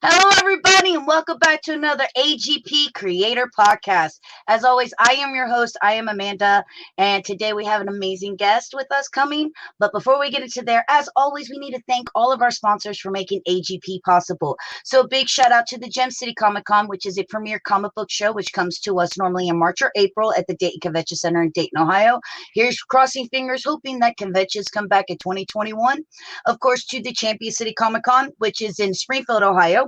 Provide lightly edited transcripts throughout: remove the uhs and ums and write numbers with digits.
Hello, everybody, and welcome back to another AGP Creator Podcast. As always, I am your host. I am Amanda, and today we have an amazing guest with us coming. But before we get into there, as always, we need to thank all of our sponsors for making AGP possible. So, big shout out to the Gem City Comic Con, which is a premier comic book show, which comes to us normally in March or April at the Dayton Convention Center in Dayton, Ohio. Here's crossing fingers, hoping that conventions come back in 2021. Of course, to the Champion City Comic Con, which is in Springfield, Ohio,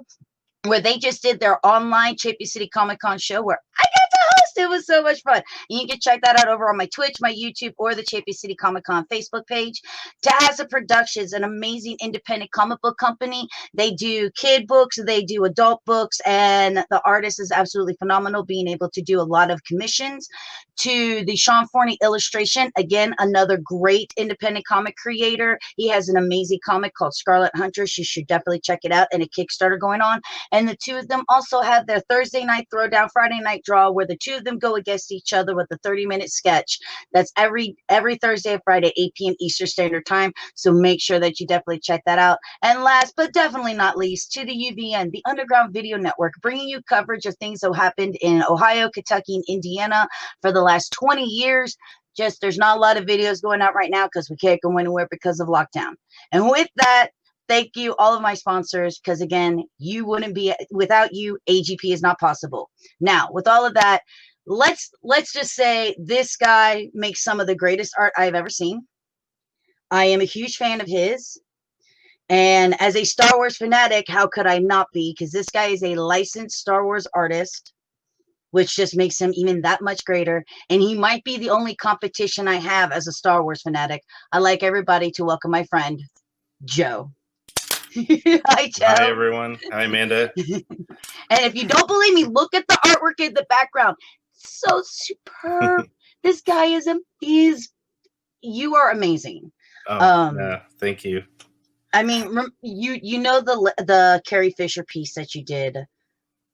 where they just did their online Champion City Comic Con show where I got to host. It was so much fun. And you can check that out over on my Twitch, my YouTube, or the Champion City Comic Con Facebook page. Taza Productions, an amazing independent comic book company. They do kid books, they do adult books, and the artist is absolutely phenomenal, being able to do a lot of commissions. To the Sean Forney illustration, again, another great independent comic creator. He has an amazing comic called Scarlet Huntress. You should definitely check it out, and a Kickstarter going on. And the two of them also have their Thursday night throwdown, Friday night draw, where the two of them go against each other with a 30-minute sketch. That's every Thursday and Friday, 8 p.m. Eastern Standard Time. So make sure that you definitely check that out. And last but definitely not least, to the UVN, the Underground Video Network, bringing you coverage of things that happened in Ohio, Kentucky, and Indiana for the last 20 years. Just there's not a lot of videos going out right now because we can't go anywhere because of lockdown. And with that, thank you, all of my sponsors, because again, you wouldn't be without you. AGP is not possible. Now, with all of that, let's just say this guy makes some of the greatest art I've ever seen. I am a huge fan of his, and as a Star Wars fanatic, how could I not be? Because this guy is a licensed Star Wars artist, which just makes him even that much greater. And he might be the only competition I have as a Star Wars fanatic. I'd like everybody to welcome my friend, Joe. Hi, Joe. Hi, everyone. Hi, Amanda. And if you don't believe me, look at the artwork in the background. So superb. This guy is you are amazing. Yeah, thank you. I mean, you know the Carrie Fisher piece that you did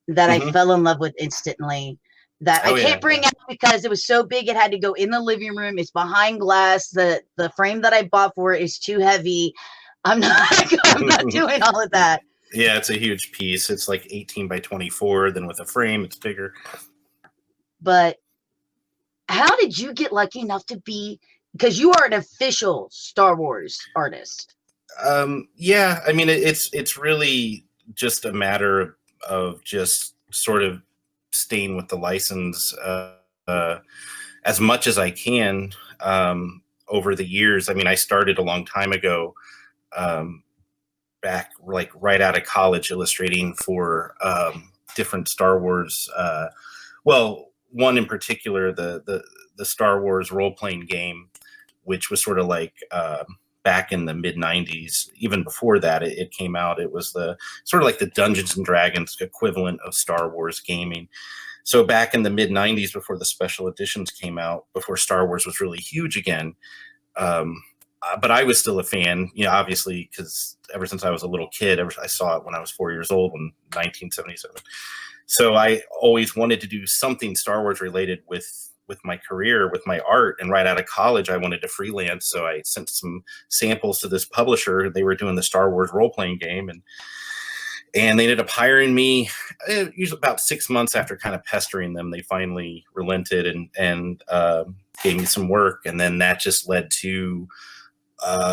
that I fell in love with instantly, that I can't bring out because it was so big it had to go in the living room. It's behind glass. The frame that I bought for it is too heavy. I'm not doing all of that. Yeah, it's a huge piece. It's like 18 by 24. Then with a frame, it's bigger. But how did you get lucky enough to be, because you are an official Star Wars artist? Yeah, I mean, it's really just a matter of just sort of staying with the license as much as I can over the years. I mean, I started a long time ago, back like right out of college, illustrating for different Star Wars. Well, one in particular, the Star Wars role-playing game, which was sort of like back in the mid-90s. Even before that, it came out. It was the sort of like the Dungeons and Dragons equivalent of Star Wars gaming. So back in the mid-90s, before the special editions came out, before Star Wars was really huge again, but I was still a fan, obviously, because ever since I was a little kid, I saw it when I was 4 years old in 1977. So I always wanted to do something Star Wars related with my career, with my art. And right out of college, I wanted to freelance. So I sent some samples to this publisher. They were doing the Star Wars role-playing game. And they ended up hiring me usually about 6 months after kind of pestering them. They finally relented and gave me some work. And then that just led to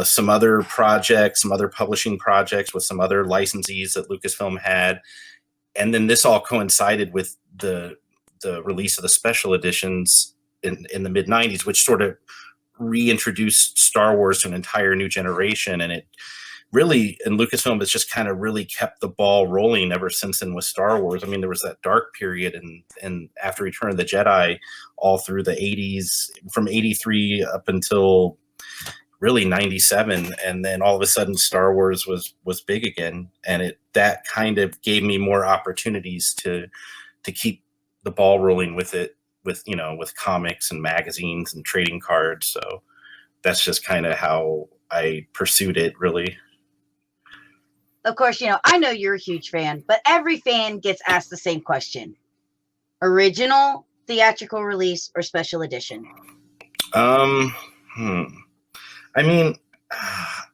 some other projects, some other publishing projects with some other licensees that Lucasfilm had. And then this all coincided with the release of the special editions in the mid-90s, which sort of reintroduced Star Wars to an entire new generation. And it really, in Lucasfilm, it's just kind of really kept the ball rolling ever since then with Star Wars. I mean, there was that dark period and after Return of the Jedi, all through the 80s, from 83 up until really 97, and then all of a sudden Star Wars was big again, and that kind of gave me more opportunities to keep the ball rolling with it, with comics and magazines and trading cards. So that's just kind of how I pursued it, really. Of course, I know you're a huge fan, but every fan gets asked the same question: original, theatrical release, or special edition? I mean,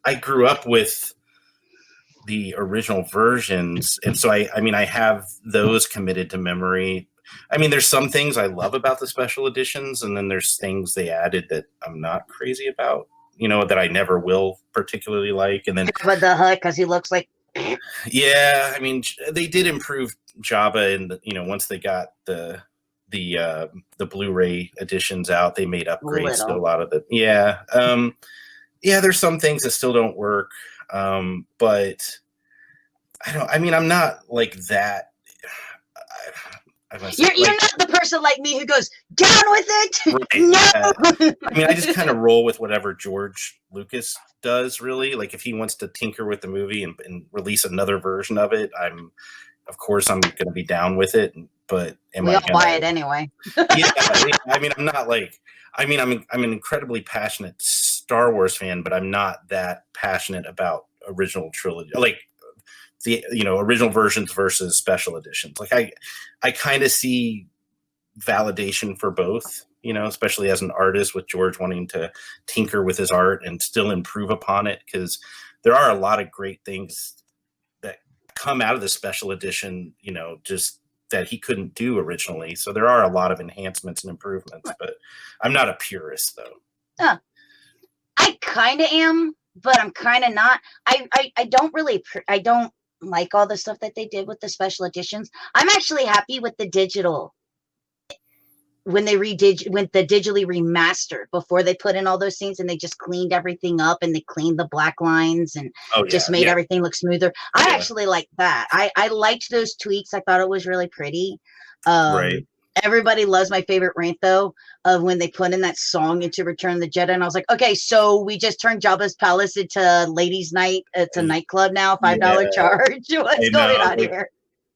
I grew up with the original versions, and so I mean, I have those committed to memory. I mean, there's some things I love about the special editions, and then there's things they added that I'm not crazy about, that I never will particularly like. And then but the Hutt, because he looks like. Yeah, I mean, they did improve Jabba, and once they got the Blu-ray editions out, they made upgrades to a lot of the. Yeah, there's some things that still don't work, but I'm not like that. You're not the person like me who goes down with it. Right, No. I mean, I just kind of roll with whatever George Lucas does, really. Like, if he wants to tinker with the movie and release another version of it, of course I'm going to be down with it. But we all buy it anyway. Yeah, I mean, I'm not like. I mean, I'm an incredibly passionate Star Wars fan, but I'm not that passionate about original trilogy, like the original versions versus special editions. Like, I kind of see validation for both, especially as an artist, with George wanting to tinker with his art and still improve upon it, because there are a lot of great things that come out of the special edition, just that he couldn't do originally. So there are a lot of enhancements and improvements, but I'm not a purist, though. I kind of am, but I'm kind of not. I don't like all the stuff that they did with the special editions. I'm actually happy with the digital when they digitally remastered, before they put in all those things and they just cleaned everything up and they cleaned the black lines and made everything look smoother. I actually like that. I liked those tweaks. I thought it was really pretty. Right. Everybody loves my favorite rant, though, of when they put in that song into Return of the Jedi. And I was like, okay, so we just turned Jabba's palace into ladies' night. It's a nightclub now, $5 charge. What's going on here?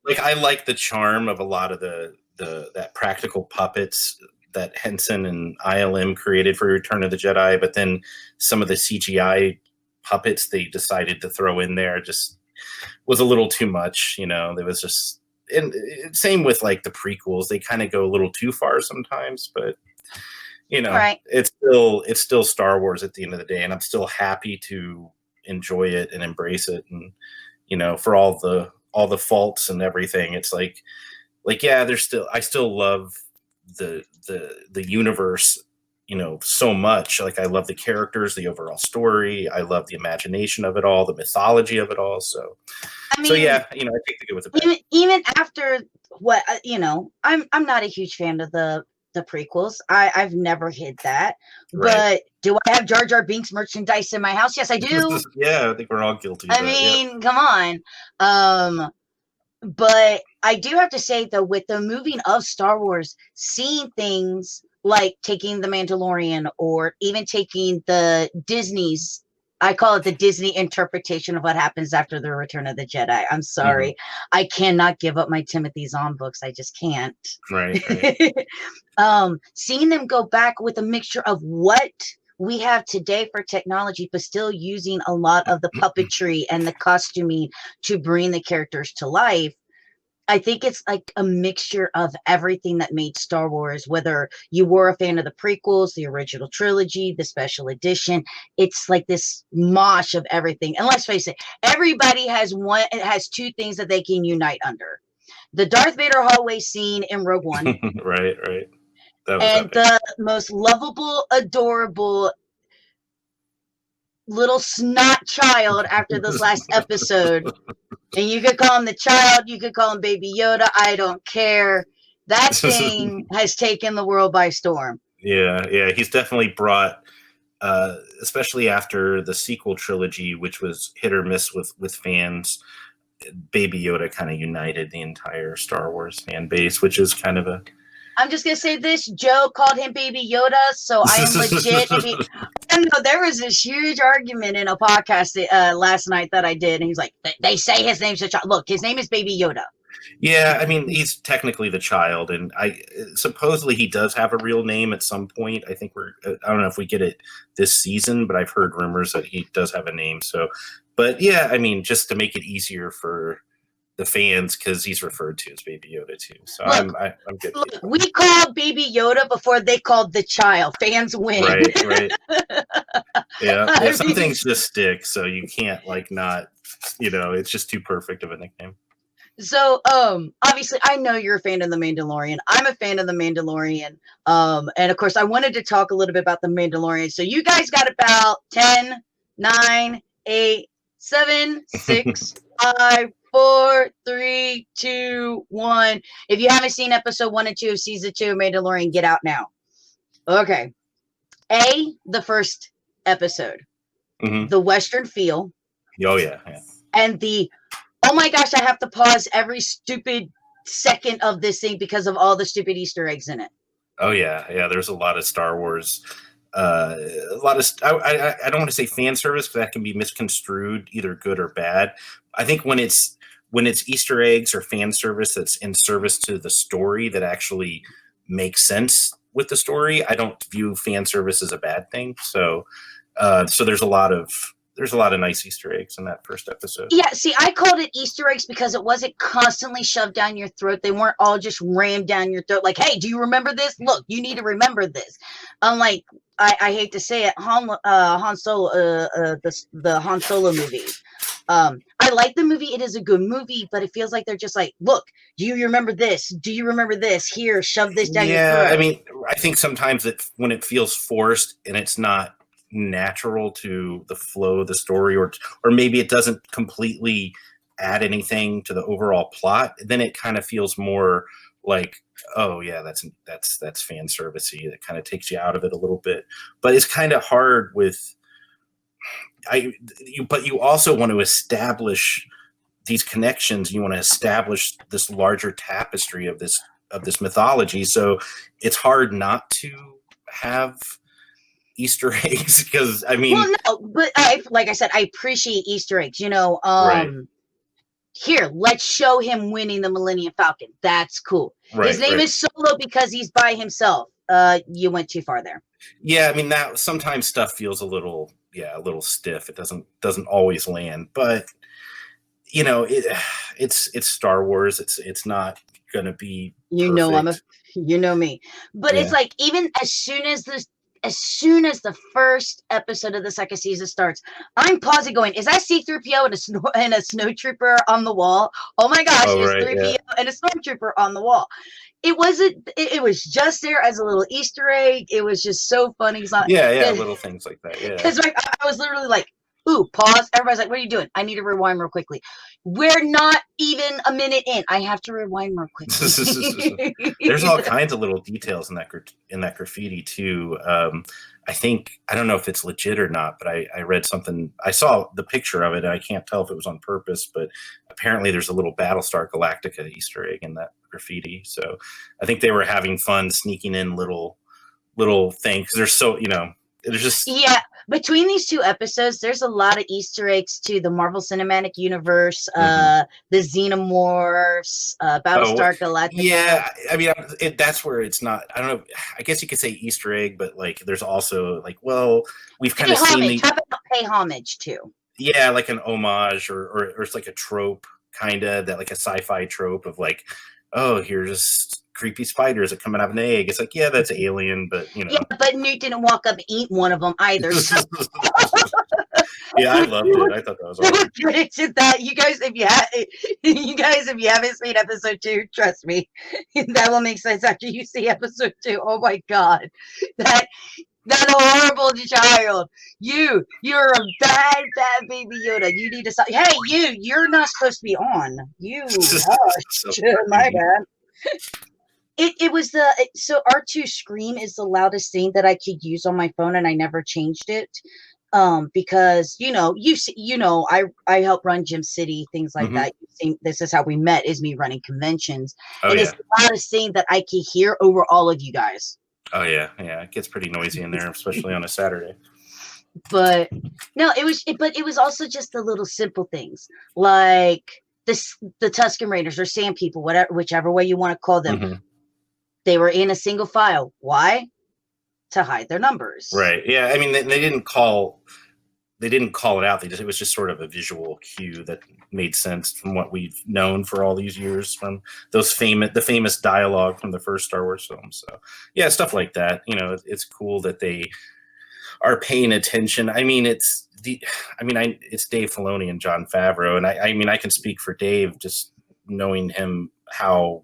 Like, I like the charm of a lot of that practical puppets that Henson and ILM created for Return of the Jedi. But then some of the CGI puppets they decided to throw in there just was a little too much. There was just... And same with like the prequels, they kind of go a little too far sometimes, but right. It's still Star Wars at the end of the day, and I'm still happy to enjoy it and embrace it, and for all the faults and everything, it's like yeah, I still love the universe, so much. Like, I love the characters, the overall story, I love the imagination of it all, the mythology of it all. So yeah, I take the good with the bad. Even after what I'm not a huge fan of the prequels. I've never hid that. Right. But do I have Jar Jar Binks merchandise in my house? Yes, I do. Yeah, I think we're all guilty. I mean, come on. But I do have to say, though, with the moving of Star Wars, seeing things like taking The Mandalorian, or even taking the Disney's, I call it the Disney interpretation of what happens after the Return of the Jedi. I'm sorry. Mm-hmm. I cannot give up my Timothy Zahn books. I just can't. Right. Seeing them go back with a mixture of what we have today for technology, but still using a lot of the puppetry and the costuming to bring the characters to life. I think it's like a mixture of everything that made Star Wars, whether you were a fan of the prequels, the original trilogy, the special edition. It's like this mosh of everything. And let's face it, everybody has two things that they can unite under. The Darth Vader hallway scene in Rogue One. Right. And the most lovable, adorable little snot child after this last episode. And you could call him the child, you could call him Baby Yoda, I don't care. That thing has taken the world by storm. Yeah, he's definitely brought, especially after the sequel trilogy, which was hit or miss with fans, Baby Yoda kind of united the entire Star Wars fan base, which is kind of a... I'm just going to say this. Joe called him Baby Yoda, so I am legit. I know there was this huge argument in a podcast last night that I did, and he's like, they say his name's a child. Look, his name is Baby Yoda. Yeah, I mean, he's technically the child, and supposedly he does have a real name at some point. I think I don't know if we get it this season, but I've heard rumors that he does have a name. So, but yeah, I mean, just to make it easier for the fans, because he's referred to as Baby Yoda too. So look, I'm good. Look, we called Baby Yoda before they called the child. Fans win. Right. Yeah, some things just stick, so you can't like not It's just too perfect of a nickname. So, obviously, I know you're a fan of The Mandalorian. I'm a fan of The Mandalorian. And of course, I wanted to talk a little bit about The Mandalorian. So you guys got about 10, 9, 8, 7, 6, 5, 4, 3, 2, 1. If you haven't seen episode 1 and 2 of season 2 of Mandalorian, get out now. Okay. The first episode. Mm-hmm. The Western feel. Oh, yeah. And oh my gosh, I have to pause every stupid second of this thing because of all the stupid Easter eggs in it. Oh, yeah. Yeah, there's a lot of Star Wars. A lot of, I don't want to say fan service because that can be misconstrued, either good or bad. I think when it's Easter eggs or fan service that's in service to the story that actually makes sense with the story, I don't view fan service as a bad thing. So there's a lot of nice Easter eggs in that first episode. Yeah, see, I called it Easter eggs because it wasn't constantly shoved down your throat. They weren't all just rammed down your throat. Like, hey, do you remember this? Look, you need to remember this. Unlike, I hate to say it, Han Solo, the Han Solo movie. I like the movie. It is a good movie, but it feels like they're just like, look, do you remember this? Do you remember this? Here, shove this down your throat. Yeah, I mean, I think sometimes when it feels forced and it's not natural to the flow of the story, or maybe it doesn't completely add anything to the overall plot, then it kind of feels more like, oh yeah, that's fan servicey. That kind of takes you out of it a little bit. But it's kind of hard but you also want to establish these connections. You want to establish this larger tapestry of this mythology. So it's hard not to have Easter eggs because I mean, well, no, but like I said, I appreciate Easter eggs. Right. Here, let's show him winning the Millennium Falcon. That's cool. Right, his name is Solo because he's by himself. You went too far there. Yeah, I mean that sometimes stuff feels a little stiff. It doesn't always land, but it's Star Wars. It's not gonna be. You know me, but yeah. It's like even as soon as the first episode of the second season starts, I'm pausing going, is that C-3PO and a snowtrooper on the wall? Oh my gosh, it's 3PO and a snowtrooper on the wall. It was just there as a little Easter egg. It was just so funny. Little things like that. Yeah. Because I was literally like, ooh, pause. Everybody's like, what are you doing? I need to rewind real quickly. We're not even a minute in. I have to rewind real quickly. There's all kinds of little details in that graffiti too. I don't know if it's legit or not, but I read something. I saw the picture of it, and I can't tell if it was on purpose, but apparently there's a little Battlestar Galactica Easter egg in that graffiti. So I think they were having fun sneaking in little things. They're so, there's just... Yeah, between these two episodes, there's a lot of Easter eggs to the Marvel Cinematic Universe, the Xenomorphs, Battlestar Galactica. Yeah, I mean, that's where it's not... I don't know. I guess you could say Easter egg, but like, there's also like, well, we've kind of seen... How about pay homage to? Yeah, like an homage, or it's like a trope, kind of, that like a sci-fi trope of like, oh, here's just creepy spiders that come out of an egg. It's like, yeah, that's alien, but Yeah, but Newt didn't walk up and eat one of them either. So. Yeah, I loved it. I thought that was awesome. Predicted that. You guys, if you haven't seen episode 2, trust me, that will make sense after you see episode 2. Oh my god, that horrible child. You're a bad baby Yoda. You need to stop. Hey, you're not supposed to be on. My bad. It was so R2 Scream is the loudest thing that I could use on my phone, and I never changed it. Because I help run Gym City, things like that. This is how we met, is me running conventions. It's the loudest thing that I could hear over all of you guys. Oh yeah, it gets pretty noisy in there, especially on a Saturday. But no, it was also just the little simple things, like the Tusken Raiders or Sand People, whichever way you want to call them. They were in a single file. Why? To hide their numbers. Right. Yeah. I mean, they didn't call it out. It was just sort of a visual cue that made sense from what we've known for all these years, from the famous dialogue from the first Star Wars film. So yeah, stuff like that. It's cool that they are paying attention. I mean, it's Dave Filoni and Jon Favreau, and I mean, I can speak for Dave just knowing him, how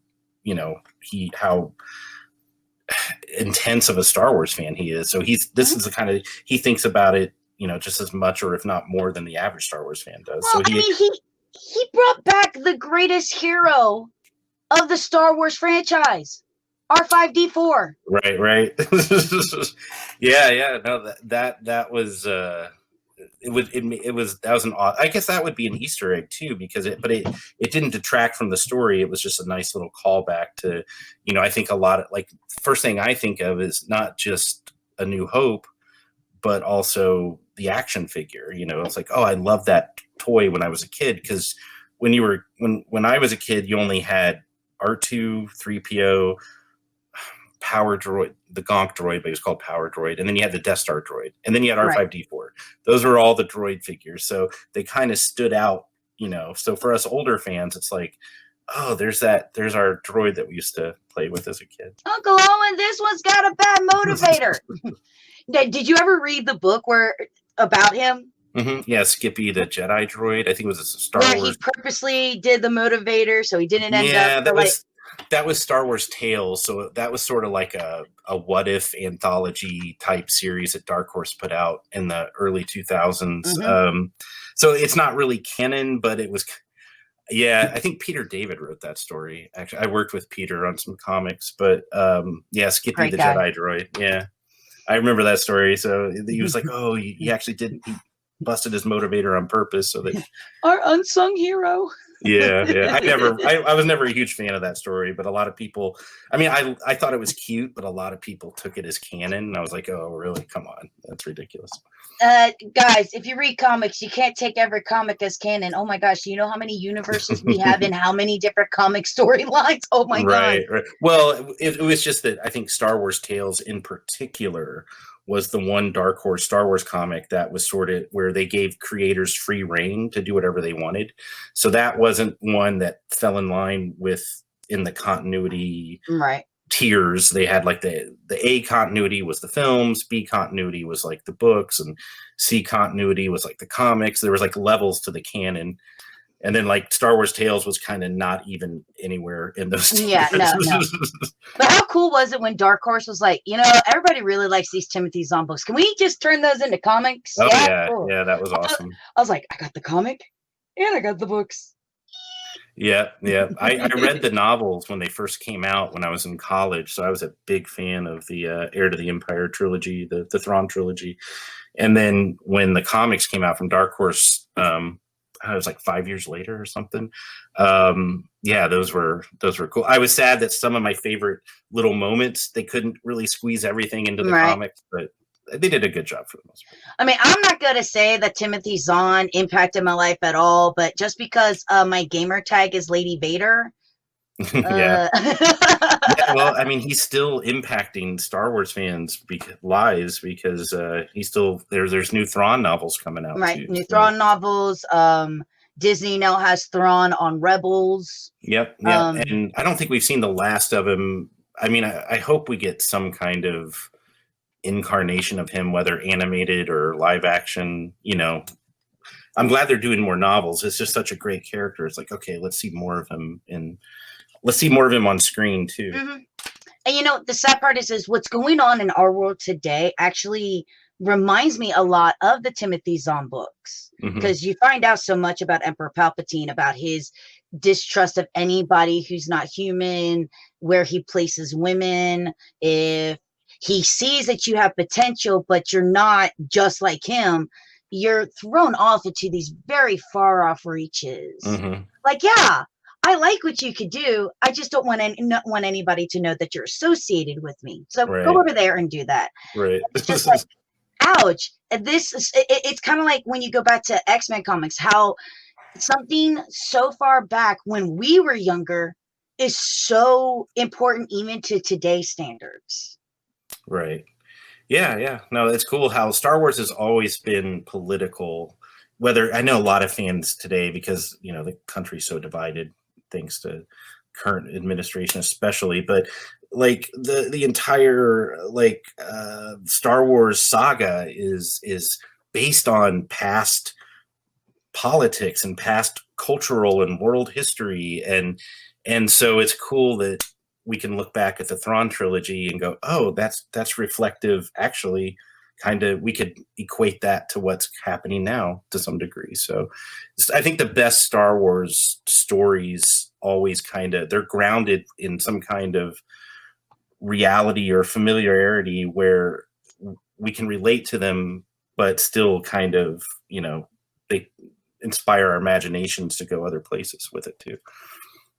how intense of a Star Wars fan he is. So this is the kind of, he thinks about it, just as much or if not more than the average Star Wars fan does. Well, So he brought back the greatest hero of the Star Wars franchise, R5D4. Right. Yeah. No, that was that was an odd, I guess that would be an Easter egg too, because it didn't detract from the story. It was just a nice little callback to, I think a lot of, like, first thing I think of is not just A New Hope, but also the action figure. It's like, oh, I love that toy when I was a kid, because when I was a kid, you only had R2, 3PO, Power Droid, the Gonk droid, but he was called Power Droid, and then you had the Death Star droid, and then you had R5D4. Those were all the droid figures, so they kind of stood out, So for us older fans, it's like, oh, there's our droid that we used to play with as a kid. Uncle Owen, this one's got a bad motivator. Did you ever read the book about him? Mm-hmm. Yeah, Skippy the Jedi droid. I think it was a Star Where Wars. He purposely did the motivator so he didn't end up. That was Star Wars Tales. So that was sort of like a what if anthology type series that Dark Horse put out in the early 2000s. Mm-hmm. So it's not really canon, but it was. Yeah, I think Peter David wrote that story. Actually, I worked with Peter on some comics, but Skippy Great the guy. Jedi droid. Yeah, I remember that story. So he was like, oh, he actually didn't. He busted his motivator on purpose, so that our unsung hero. Yeah. I was never a huge fan of that story, but a lot of people, I thought it was cute, but a lot of people took it as canon, and I was like, oh, really? Come on. That's ridiculous. Guys, if you read comics, you can't take every comic as canon. Oh my gosh, do you know how many universes we have and how many different comic storylines? Oh my God. Right. Well, it was just that I think Star Wars Tales in particular was the one Dark Horse Star Wars comic that was sort of where they gave creators free reign to do whatever they wanted. So that wasn't one that fell in line in the continuity tiers. They had like the A continuity was the films, B continuity was like the books, and C continuity was like the comics. There was like levels to the canon. And then like Star Wars Tales was kind of not even anywhere in those tiers. Yeah, no. But how cool was it when Dark Horse was like, everybody really likes these Timothy Zahn books. Can we just turn those into comics? Oh, yeah. Cool. Yeah, that was awesome. I was like, I got the comic and I got the books. Yeah. I read the novels when they first came out when I was in college. So I was a big fan of the Heir to the Empire trilogy, the Thrawn trilogy. And then when the comics came out from Dark Horse, it was like 5 years later or something. Those were cool. I was sad that some of my favorite little moments, they couldn't really squeeze everything into the comics, but they did a good job for the most part. I'm not going to say that Timothy Zahn impacted my life at all, but just because my gamer tag is Lady Vader. Yeah. Well, he's still impacting Star Wars fans' lives because he's still there's new Thrawn novels coming out. Right, new Thrawn novels. Disney now has Thrawn on Rebels. Yep. And I don't think we've seen the last of him. I hope we get some kind of incarnation of him, whether animated or live action. I'm glad they're doing more novels. It's just such a great character. It's like, okay, let's see more of him let's see more of him on screen too. Mm-hmm. And the sad part is what's going on in our world today actually reminds me a lot of the Timothy Zahn books, because you find out so much about Emperor Palpatine, about his distrust of anybody who's not human, where he places women. If he sees that you have potential, but you're not just like him, you're thrown off into these very far off reaches. Like, yeah, I like what you could do. I just don't want anybody to know that you're associated with me. So go over there and do that. Right. It's just like, ouch. And it's kind of like when you go back to X-Men comics, how something so far back when we were younger is so important even to today's standards. Right. Yeah. No, it's cool how Star Wars has always been political. Whether I know a lot of fans today, because the country's so divided thanks to current administration especially, but like the entire like Star Wars saga is based on past politics and past cultural and world history, and so it's cool that we can look back at the Thrawn trilogy and go, oh, that's reflective. Actually, kind of, we could equate that to what's happening now to some degree. So I think the best Star Wars stories always they're grounded in some kind of reality or familiarity where we can relate to them, but still kind of, they inspire our imaginations to go other places with it too.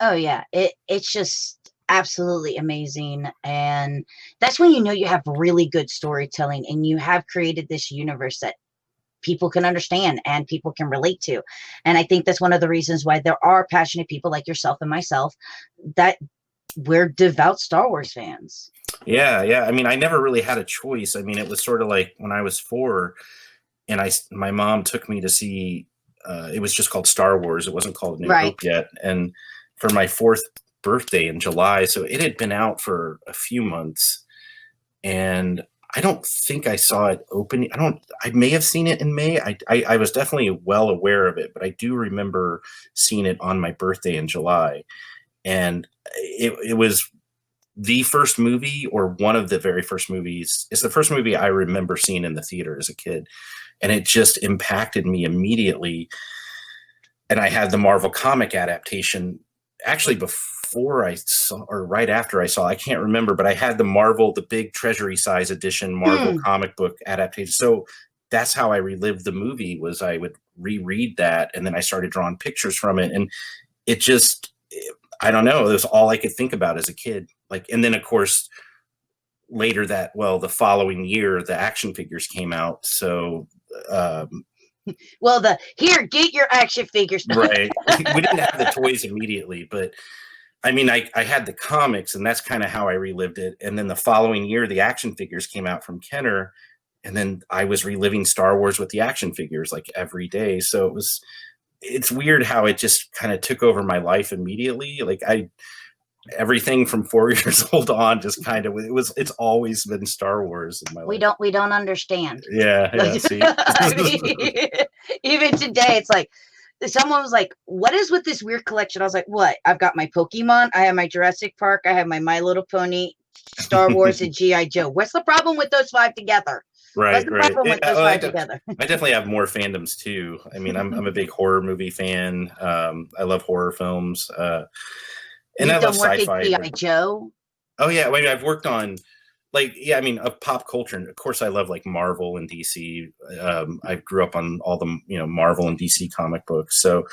Oh yeah, it's just absolutely amazing, and that's when you have really good storytelling, and you have created this universe that people can understand and people can relate to. And I think that's one of the reasons why there are passionate people like yourself and myself that we're devout Star Wars fans. Yeah. I mean, I never really had a choice. I mean, it was sort of like when I was 4 and my mom took me to see, it was just called Star Wars. It wasn't called New Hope yet. And for my 4th birthday in July, so it had been out for a few months, and I don't think I saw it open. I may have seen it in May. I was definitely well aware of it, but I do remember seeing it on my birthday in July. And it was the first movie, or one of the very first movies. It's the first movie I remember seeing in the theater as a kid. And it just impacted me immediately. And I had the Marvel comic adaptation actually before I saw, or right after I saw, I can't remember, but I had the big treasury size edition Marvel comic book adaptation. So that's how I relived the movie, was I would reread that. And then I started drawing pictures from it. And it just, I don't know, it was all I could think about as a kid. Like, and then of course, later the following year, the action figures came out. So, get your action figures. Right. We didn't have the toys immediately, but I mean, I had the comics, and that's kind of how I relived it. And then the following year, the action figures came out from Kenner, and then I was reliving Star Wars with the action figures like every day. So it's weird how it just kind of took over my life immediately. Like everything from 4 years old on, just kind of, it's always been Star Wars in my life. We don't understand. Yeah. See? Even today, it's like, someone was like, what is with this weird collection? I was like, what? I've got my Pokemon, I have my Jurassic Park, I have my My Little Pony, Star Wars, and G.I. Joe. What's the problem with those 5 together? Right. What's the problem with those 5 together? I definitely have more fandoms too. I mean, I'm a big horror movie fan. I love horror films. And I love sci-fi. G.I. Joe? Oh yeah, I mean, I've worked on, of pop culture, and of course I love like Marvel and DC. I grew up on all the Marvel and DC comic books, so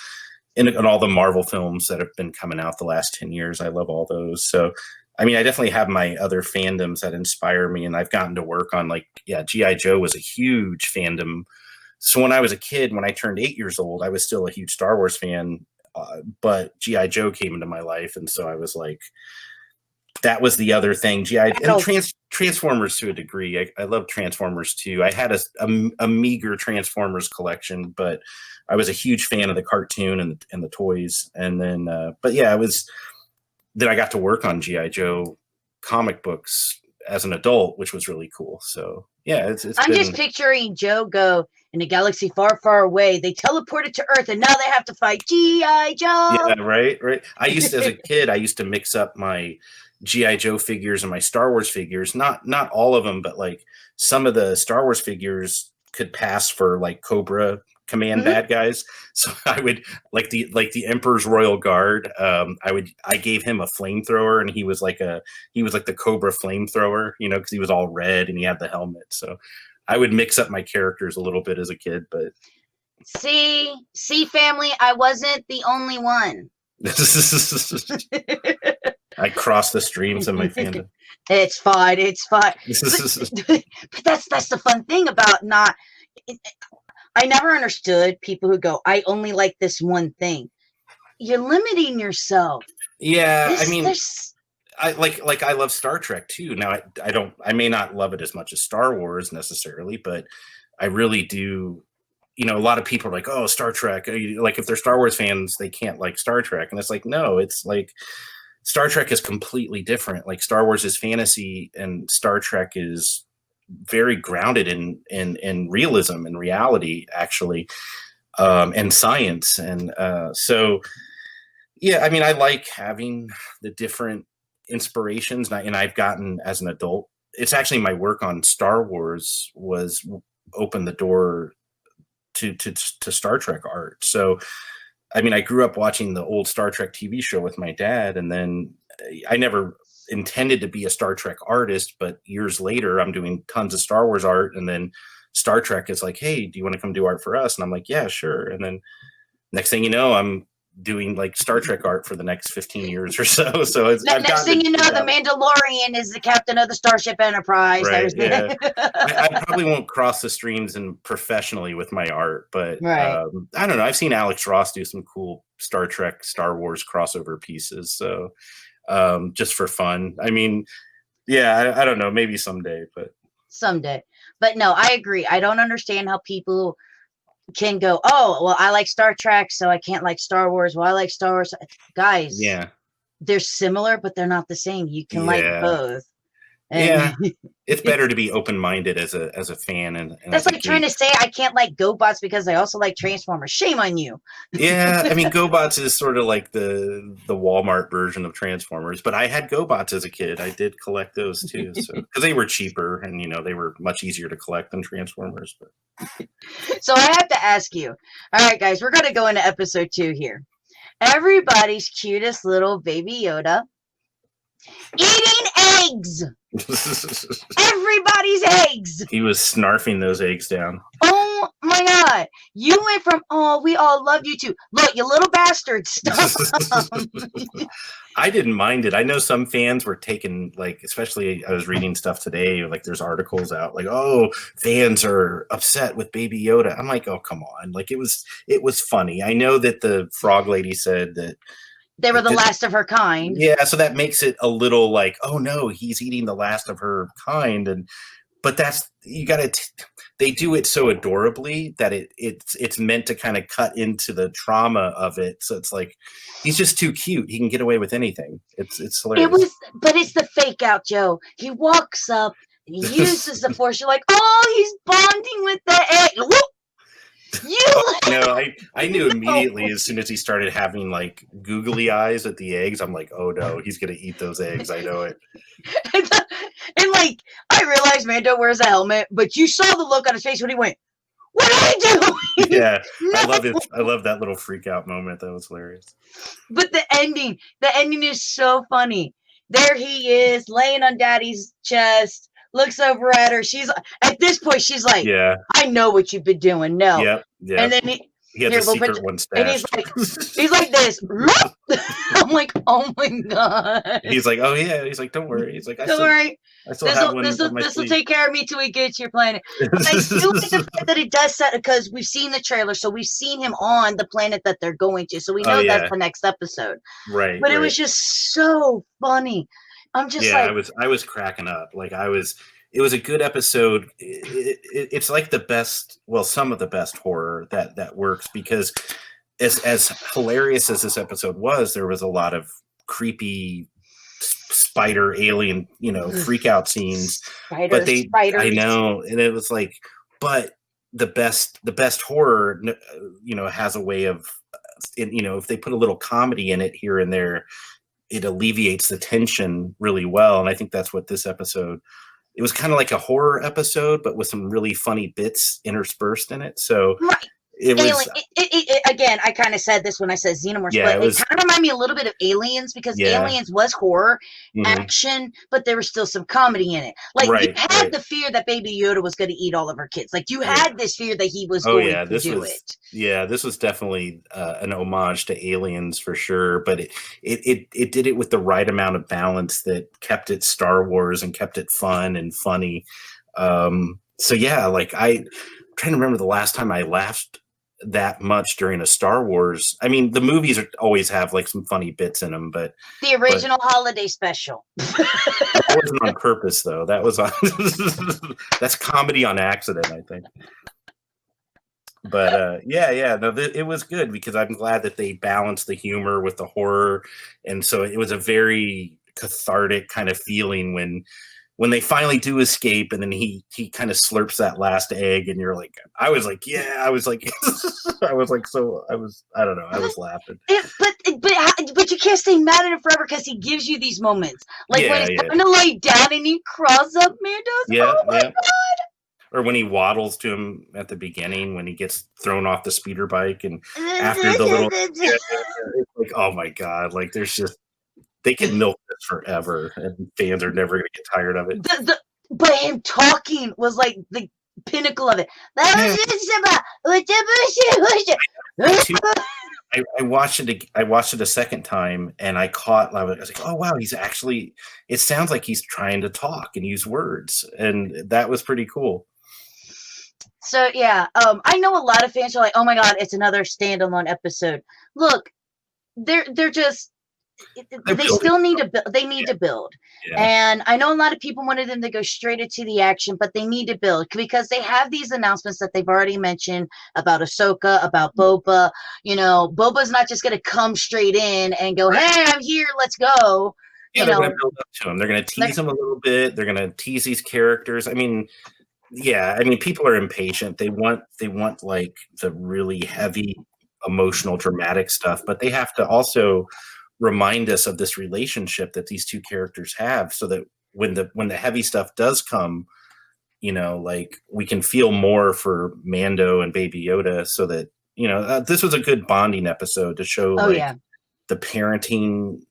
and all the Marvel films that have been coming out the last 10 years. I love all those. So I mean, I definitely have my other fandoms that inspire me, and I've gotten to work on G.I. Joe was a huge fandom. So when I was a kid, when I turned 8 years old, I was still a huge Star Wars fan. But G.I. Joe came into my life, and so I was like, that was the other thing. Transformers to a degree. I love Transformers too. I had a meager Transformers collection, but I was a huge fan of the cartoon and the toys. And then, then I got to work on G.I. Joe comic books as an adult, which was really cool. So yeah, I'm just picturing Joe go, in a galaxy far, far away, they teleported to Earth, and now they have to fight G.I. Joe. Yeah, right. As a kid, I used to mix up my G.I. Joe figures and my Star Wars figures. Not all of them, but like some of the Star Wars figures could pass for like Cobra Command bad guys. So I would like the Emperor's Royal Guard. I gave him a flamethrower, and he was like the Cobra flamethrower, because he was all red and he had the helmet. So I would mix up my characters a little bit as a kid, but see, family, I wasn't the only one. I crossed the streams of my fandom. It's fine. But that's the fun thing about not. I never understood people who go, I only like this one thing. You're limiting yourself. Yeah, I love Star Trek too. Now I may not love it as much as Star Wars necessarily, but I really do. A lot of people are like, oh, Star Trek. Like if they're Star Wars fans, they can't like Star Trek. And it's like, no, it's like Star Trek is completely different. Like Star Wars is fantasy, and Star Trek is very grounded in realism and reality, actually, and science. And so, yeah, I mean, I like having the different inspirations, and I've gotten as an adult. It's actually my work on Star Wars was opened the door to Star Trek art. So, I mean, I grew up watching the old Star Trek TV show with my dad, and then I never intended to be a Star Trek artist, but years later I'm doing tons of Star Wars art, and then Star Trek is like, hey, do you want to come do art for us? And I'm like, yeah, sure. And then next thing you know, I'm doing like Star Trek art for the next 15 years or so. So it's next thing you know, the Mandalorian is the captain of the Starship Enterprise. Right, yeah. I probably won't cross the streams and professionally with my art, but I don't know. I've seen Alex Ross do some cool Star Trek, Star Wars crossover pieces. So just for fun. I mean, yeah, I don't know, maybe someday, but no, I agree. I don't understand how people can go, oh, well, I like Star Trek, so I can't like Star Wars. Well, I like Star Wars. Guys, yeah, they're similar, but they're not the same. You can like both. And it's better to be open-minded as a fan. And that's like trying to say I can't like GoBots because I also like Transformers. Shame on you. Yeah, I mean, GoBots is sort of like the Walmart version of Transformers, but I had GoBots as a kid. I did collect those too, so because they were cheaper and they were much easier to collect than Transformers. But. So I have to ask you. All right, guys, we're gonna go into episode 2 here. Everybody's cutest little baby Yoda eating eggs. Everybody's eggs. He was snarfing those eggs down. Oh my God. You went from, oh, we all love you too. Look, you little bastard. Stop. I didn't mind it. I know some fans were taking, like, especially I was reading stuff today, like there's articles out like, oh, fans are upset with Baby Yoda. I'm like, oh, come on. Like it was funny. I know that the frog lady said that they were the last of her kind. Yeah, so that makes it a little like, oh no, he's eating the last of her kind, but that's they do it so adorably that it's meant to kind of cut into the trauma of it. So it's like he's just too cute. He can get away with anything. It's hilarious. But it's the fake out, Joe. He walks up and he uses the force. You're like, oh, he's bonding with the egg. Whoop! I knew immediately as soon as he started having like googly eyes at the eggs. I'm like, oh no, he's gonna eat those eggs. I know it. And like, I realized Mando wears a helmet, but you saw the look on his face when he went, "What are you doing?" Yeah, I love it. I love that little freak out moment. That was hilarious. But the ending is so funny. There he is, laying on Daddy's chest. Looks over at her. At this point, she's like, yeah, I know what you've been doing. No. Yeah. And then he has a secret one stashed. And he's like this. I'm like, oh my God. He's like, oh yeah. He's like, don't worry. He's like, don't worry. This will take care of me till we get to your planet. But I do like the fact that it does set, because we've seen the trailer, so we've seen him on the planet that they're going to, so we know that's the next episode. Right. But it was just so funny. I'm just like, I was cracking up. Like it was a good episode. It's like the best, well, some of the best horror that works, because as hilarious as this episode was, there was a lot of creepy spider alien, freak out scenes. Spiders. I know, and it was like, but the best horror, has a way of, if they put a little comedy in it here and there, it alleviates the tension really well. And I think that's what this episode, it was kind of like a horror episode, but with some really funny bits interspersed in it. So it was, again, I kind of said this when I said Xenomorphs, but it kind of reminded me a little bit of Aliens, because Aliens was horror, action, but there was still some comedy in it. Like you had the fear that Baby Yoda was going to eat all of her kids. Like you had this fear that he was going to do it. Yeah, this was definitely an homage to Aliens for sure, but it did it with the right amount of balance that kept it Star Wars and kept it fun and funny. So yeah, like I'm trying to remember the last time I laughed that much during a Star Wars. I mean, the movies always have like some funny bits in them, but the original holiday special. That wasn't on purpose, though. That was on. That's comedy on accident, I think. But no, it was good because I'm glad that they balanced the humor with the horror, and so it was a very cathartic kind of feeling when they finally do escape, and then he kind of slurps that last egg, and you're like, I was like, I was like, I don't know, I was laughing. But you can't stay mad at him forever because he gives you these moments, like when he's trying to lay down and he crawls up Mando's. Oh my god! Or when he waddles to him at the beginning, when he gets thrown off the speeder bike, and after the little, it's like, oh my god, like there's just. They can milk this forever, and fans are never going to get tired of it. But him talking was like the pinnacle of it. I watched it. I watched it a second time, and I was like, "Oh wow, he's actually." It sounds like he's trying to talk and use words, and that was pretty cool. So yeah, I know a lot of fans are like, "Oh my god, it's another standalone episode." Look, they're just. They still need to build. They need to build, and I know a lot of people wanted them to go straight into the action, but they need to build because they have these announcements that they've already mentioned about Ahsoka, about Boba. You know, Boba's not just going to come straight in and go, "Hey, I'm here, let's go." Yeah, they're going to build up to him. They're going to tease him a little bit. They're going to tease these characters. I mean, people are impatient. They want like the really heavy, emotional, dramatic stuff, but they have to also remind us of this relationship that these two characters have, so that when the heavy stuff does come, you know, like we can feel more for Mando and Baby Yoda, so that, you know, this was a good bonding episode to show the parenting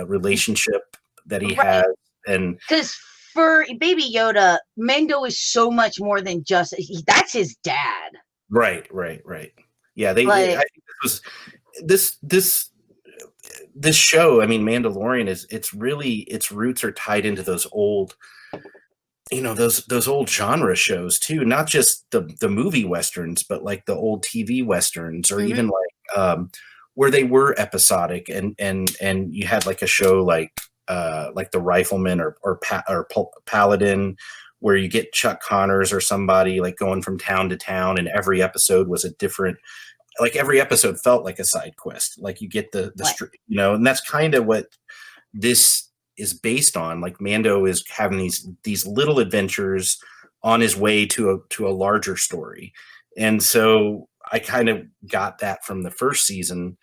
relationship that he has. And because for Baby Yoda, Mando is so much more than just that's his dad. Right. Yeah, I think this show, I mean, Mandalorian its roots are tied into those old, you know, those old genre shows too, not just the movie westerns, but like the old TV westerns, or even like where they were episodic, and you had like a show like The Rifleman or Paladin, where you get Chuck Connors or somebody like going from town to town, and every episode was a different. Like every episode felt like a side quest. Like you get the you know, and that's kind of what this is based on. Like Mando is having these little adventures on his way to a larger story. And so I kind of got that from the first season.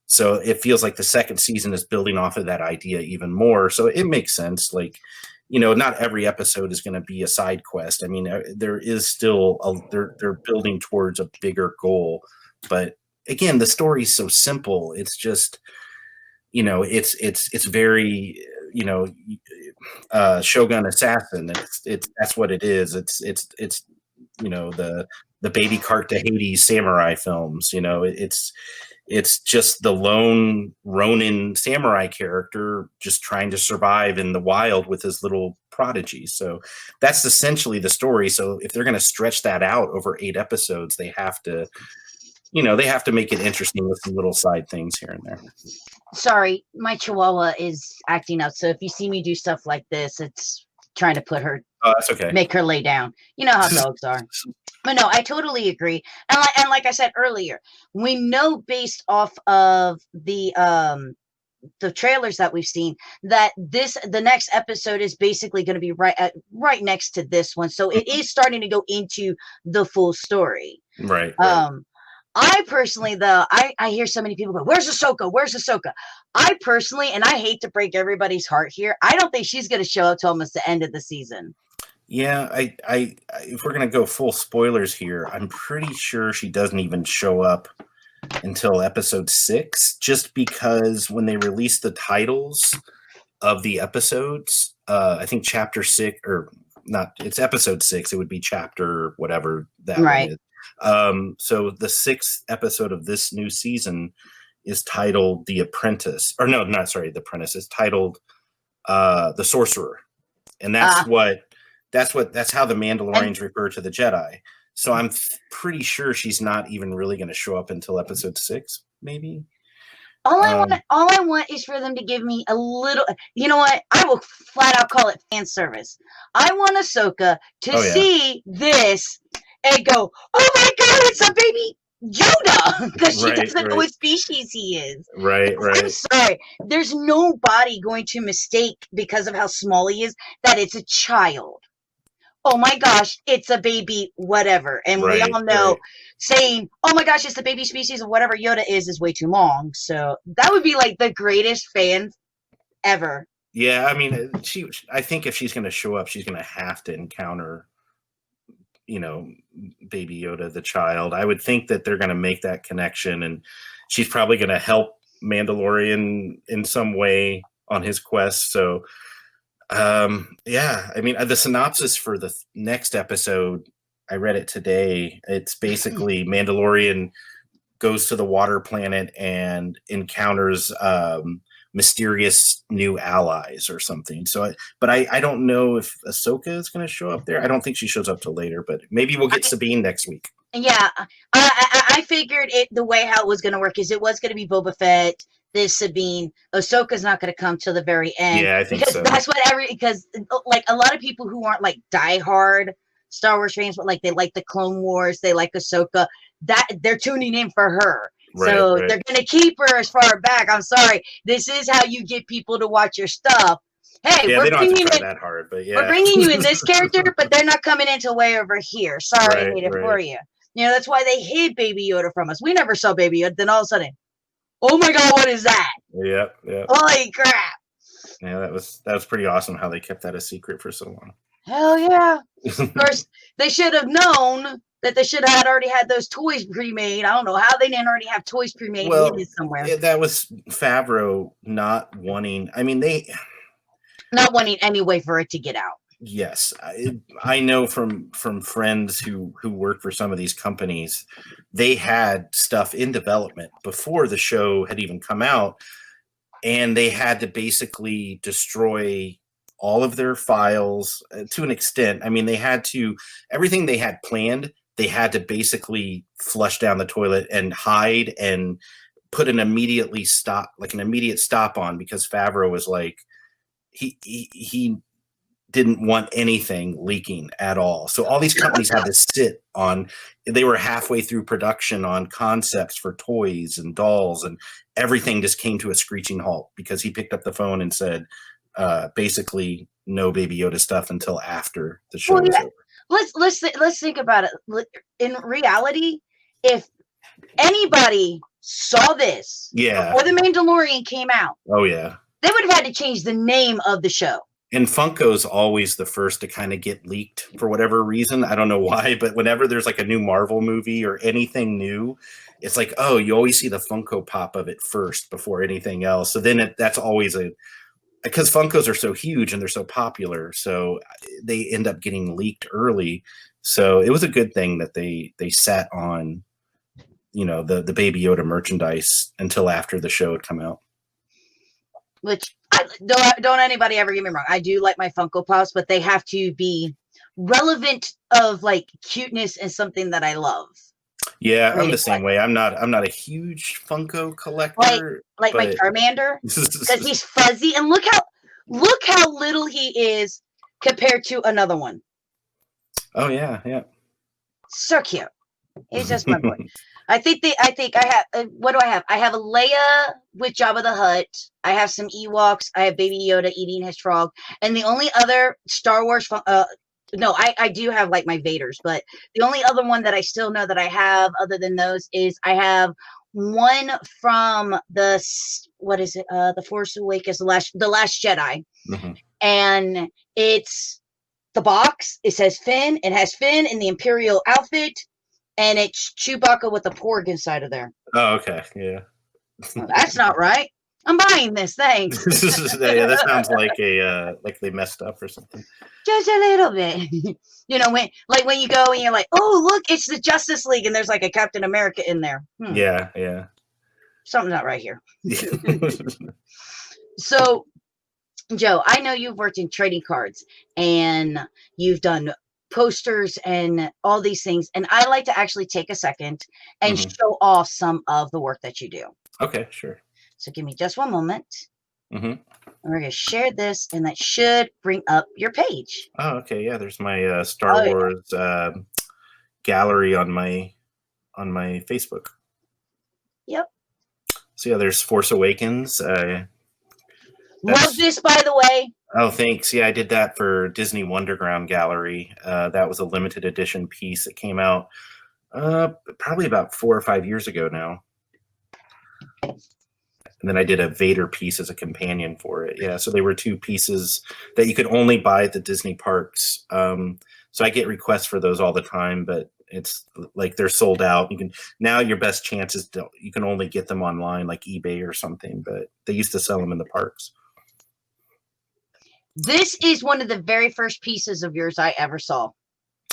So it feels like the second season is building off of that idea even more. So it makes sense. Like, you know, not every episode is going to be a side quest. I mean, there is still they're building towards a bigger goal. But again, the story is so simple. It's just, you know, it's very, you know, Shogun Assassin. It's that's what it is. It's you know, the Baby Cart to Hades samurai films. You know, it's just the lone Ronin samurai character just trying to survive in the wild with his little prodigy. So that's essentially the story. So if they're going to stretch that out over 8 episodes, they have to. You know, they have to make it interesting with some little side things here and there. Sorry, my Chihuahua is acting up. So if you see me do stuff like this, it's trying to put her. Oh, that's okay. Make her lay down. You know how dogs are. But no, I totally agree. And like I said earlier, we know based off of the trailers that we've seen that the next episode is basically going to be right next to this one. So it is starting to go into the full story. Right. I personally, though, I hear so many people go, "Where's Ahsoka? Where's Ahsoka?" I personally, and I hate to break everybody's heart here, I don't think she's going to show up till almost the end of the season. Yeah, I if we're going to go full spoilers here, I'm pretty sure she doesn't even show up until episode 6, just because when they release the titles of the episodes, I think chapter 6 or not, it's episode 6. It would be chapter whatever that one is. So the 6th episode of this new season is titled The Apprentice, or no, not sorry, The Apprentice. It's titled The Sorcerer, and that's how the Mandalorians refer to the Jedi. So I'm pretty sure she's not even really going to show up until episode 6, maybe. All I want is for them to give me a little. You know what? I will flat out call it fan service. I want Ahsoka to see this and go, "Oh my God, it's a baby Yoda," because she Right, doesn't know right. what species he is. Right, I'm right. sorry. There's nobody going to mistake, because of how small he is, that it's a child. Oh my gosh, it's a baby whatever. And we Right, all know right. saying, "Oh my gosh, it's the baby species of whatever Yoda is way too long." So that would be like the greatest fan ever. Yeah, I mean, I think if she's going to show up, she's going to have to encounter, Baby Yoda, the child. I would think that they're going to make that connection, and she's probably going to help Mandalorian in some way on his quest. So, yeah, I mean, the synopsis for the next episode, I read it today. It's basically Mandalorian goes to the water planet and encounters mysterious new allies or something. So, but I don't know if Ahsoka is going to show up there. I don't think she shows up till later, but maybe we'll get Sabine next week. Yeah, I figured it the way how it was going to work is it was going to be Boba Fett, this Sabine. Ahsoka's not going to come till the very end. Yeah, I think because so. that's what because like a lot of people who aren't like diehard Star Wars fans, but like they like the Clone Wars, they like Ahsoka, that they're tuning in for her. Right, so right. they're going to keep her as far back. I'm sorry. This is how you get people to watch your stuff. Hey, Yeah, we're they don't have to bringing try it. that hard, but yeah. We're bringing you in this character, but they're not coming into way over here. Sorry, Right, I hate it right. for you. You know, that's why they hid Baby Yoda from us. We never saw Baby Yoda. Then all of a sudden, oh my God, what is that? Yep, yep. Holy crap. Yeah, that was pretty awesome how they kept that a secret for so long. Hell yeah. Of course, they should have known that they should have already had those toys pre-made. I don't know how they didn't already have toys pre-made Well, somewhere. that was Favreau not wanting. I mean, not wanting any way for it to get out. Yes, I know from friends who work for some of these companies, they had stuff in development before the show had even come out, and they had to basically destroy all of their files to an extent. I mean, they had to, everything they had planned, they had to basically flush down the toilet and hide and put an immediate stop on, because Favreau was like, he didn't want anything leaking at all. So all these companies had to sit on, they were halfway through production on concepts for toys and dolls, and everything just came to a screeching halt because he picked up the phone and said, basically no Baby Yoda stuff until after the show was over. Let's think about it. In reality, if anybody saw this before The Mandalorian came out, oh yeah, they would have had to change the name of the show. And Funko's always the first to kind of get leaked for whatever reason. I don't know why, but whenever there's like a new Marvel movie or anything new, it's like, oh, you always see the Funko pop of it first before anything else. So then that's always because Funkos are so huge and they're so popular, so they end up getting leaked early. So it was a good thing that they sat on, the Baby Yoda merchandise until after the show had come out. Which don't anybody ever get me wrong. I do like my Funko Pops, but they have to be relevant of like cuteness and something that I love. Yeah, I'm the same way. I'm not a huge Funko collector. Like my Charmander, because he's fuzzy, and look how little he is compared to another one. Oh yeah, yeah. So cute. He's just my boy. I think I have. What do I have? I have a Leia with Jabba the Hutt. I have some Ewoks. I have Baby Yoda eating his frog. And the only other Star Wars, I do have like my Vaders, but the only other one that I still know that I have other than those is I have one from the Force Awakens, the Last Jedi, and it's the box. It says Finn. It has Finn in the Imperial outfit. And it's Chewbacca with a porg inside of there. Oh, okay. Yeah. Well, that's not right. I'm buying this thing. Yeah, that sounds like like they messed up or something. Just a little bit. When you go and you're like, oh, look, it's the Justice League, and there's like a Captain America in there. Yeah, yeah. Something's not right here. So, Joe, I know you've worked in trading cards, and you've done posters and all these things, and I like to actually take a second and show off some of the work that you do. Okay, sure. So give me just one moment. And we're going to share this, and that should bring up your page. Oh, okay. Yeah, there's my Star Wars gallery on my Facebook. Yep. So yeah, there's Force Awakens. Love this, by the way. Oh, thanks. Yeah, I did that for Disney Wonderground Gallery. That was a limited edition piece that came out probably about 4 or 5 years ago now. And then I did a Vader piece as a companion for it. Yeah, so they were 2 pieces that you could only buy at the Disney parks. So I get requests for those all the time, but it's like they're sold out. Now your best chance is you can only get them online, like eBay or something, but they used to sell them in the parks. This is one of the very first pieces of yours I ever saw.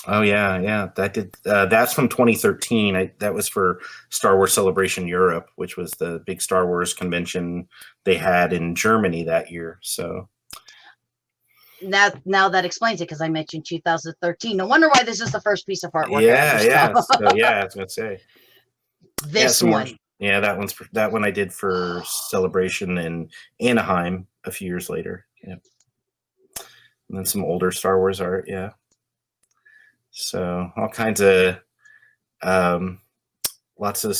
Oh yeah. That's from 2013. That was for Star Wars Celebration Europe, which was the big Star Wars convention they had in Germany that year. So now that explains it, because I mentioned 2013. No wonder why this is the first piece of artwork. Yeah. So, yeah, I was gonna say this one. Yeah, that one I did for Celebration in Anaheim a few years later. Yeah, and then some older Star Wars art. Yeah, so all kinds of lots of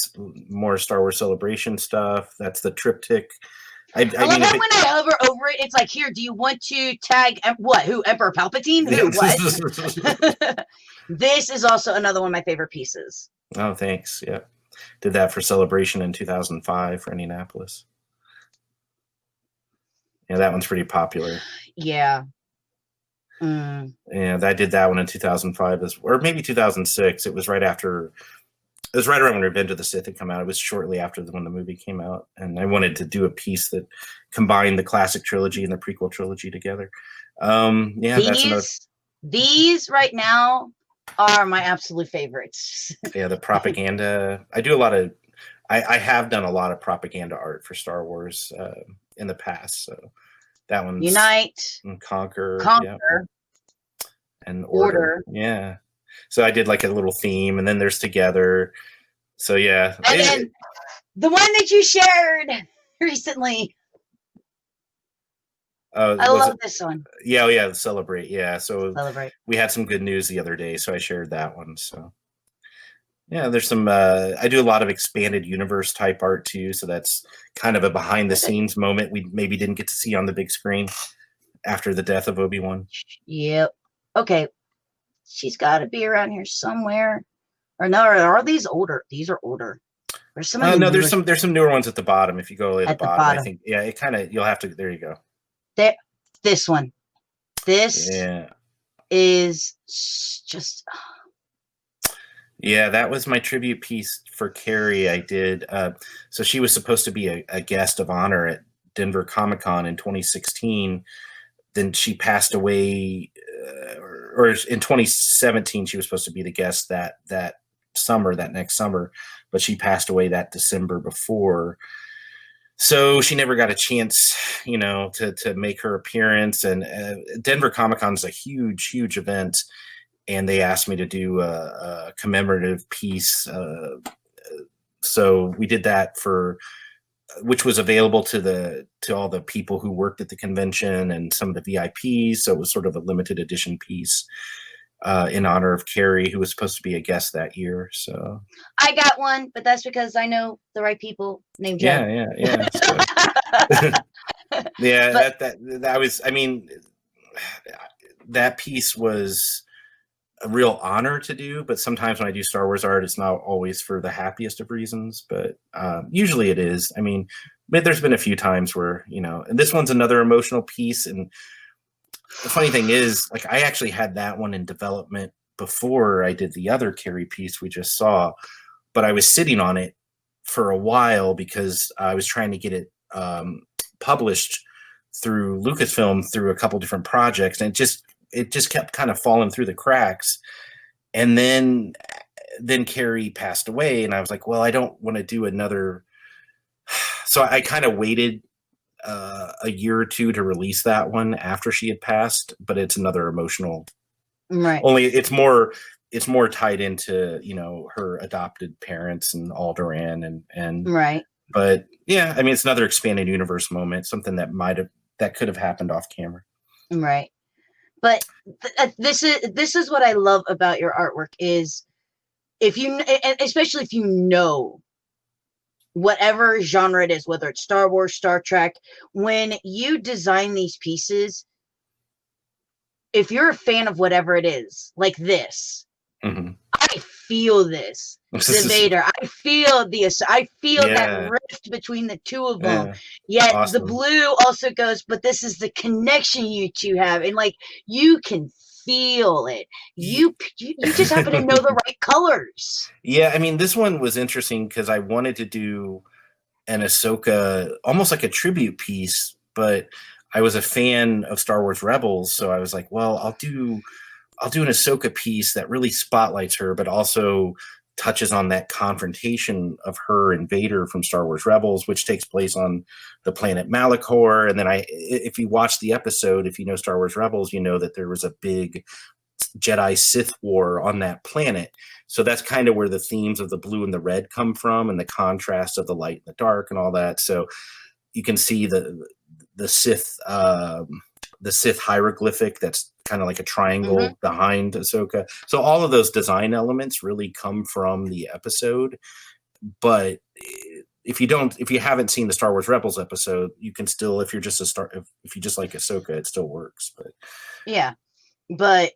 more Star Wars Celebration stuff. That's the triptych. I mean, when I hover over it, it's like, here, do you want to tag who? Emperor Palpatine? Who? What? This is also another one of my favorite pieces. Oh, thanks. Yeah. Did that for Celebration in 2005 for Indianapolis. Yeah, that one's pretty popular. Yeah. And I did that one in 2005, or maybe 2006. It was right around when Revenge of the Sith had come out. It was shortly after when the movie came out. And I wanted to do a piece that combined the classic trilogy and the prequel trilogy together. These right now are my absolute favorites. Yeah, the propaganda. I have done a lot of propaganda art for Star Wars in the past. So that one's Unite and Conquer. Yeah. And Order. Yeah. So I did like a little theme, and then there's Together. So yeah. And then the one that you shared recently. I love this one. Yeah, Celebrate. Yeah, so Celebrate. We had some good news the other day, so I shared that one. So yeah, there's some. I do a lot of expanded universe type art too, so that's kind of a behind the scenes moment we maybe didn't get to see on the big screen after the death of Obi-Wan. Yep. Okay. She's got to be around here somewhere. Or no, are these older? These are older. There's some. No, there's some newer ones at the bottom. If you go at the bottom, I think. Yeah, it kind of. You'll have to. There you go. This one. This is just. Yeah, that was my tribute piece for Carrie. I did. So she was supposed to be a guest of honor at Denver Comic-Con in 2016. Then she passed away, or in 2017, she was supposed to be the guest that next summer, but she passed away that December before. So she never got a chance, to make her appearance. And Denver Comic-Con is a huge, huge event. And they asked me to do a commemorative piece. So we did that which was available to all the people who worked at the convention and some of the VIPs. So it was sort of a limited edition piece in honor of Carrie, who was supposed to be a guest that year. So I got one, but that's because I know the right people named Joe. Yeah. So, yeah, that piece was a real honor to do, but sometimes when I do Star Wars art, it's not always for the happiest of reasons, but usually it is. I mean, but there's been a few times where, and this one's another emotional piece. And the funny thing is, like, I actually had that one in development before I did the other Carrie piece we just saw, but I was sitting on it for a while because I was trying to get it published through Lucasfilm through a couple different projects, and it just kept kind of falling through the cracks. And then Carrie passed away, and I was like, well, I don't want to do another. So I kind of waited a year or two to release that one after she had passed, but it's another emotional. Right. Only it's more tied into, her adopted parents and Alderaan and right. But yeah, I mean, it's another expanded universe moment, something that could have happened off camera. Right. But this is what I love about your artwork is especially if you know whatever genre it is, whether it's Star Wars, Star Trek, when you design these pieces, if you're a fan of whatever it is, like this, I feel this. The Vader. I feel that rift between the two of them. Yet the blue also goes, but this is the connection you two have. And like, you can feel it. You just happen to know the right colors. Yeah, I mean, this one was interesting because I wanted to do an Ahsoka, almost like a tribute piece, but I was a fan of Star Wars Rebels, so I was like, well, I'll do an Ahsoka piece that really spotlights her, but also touches on that confrontation of her and Vader from Star Wars Rebels, which takes place on the planet Malachor. And then if you watch the episode, if you know Star Wars Rebels, you know that there was a big Jedi Sith war on that planet. So that's kind of where the themes of the blue and the red come from, and the contrast of the light and the dark and all that. So you can see the Sith hieroglyphic that's kind of like a triangle behind Ahsoka. So all of those design elements really come from the episode. But if you haven't seen the Star Wars Rebels episode, you can still, if you just like Ahsoka, it still works. But yeah. But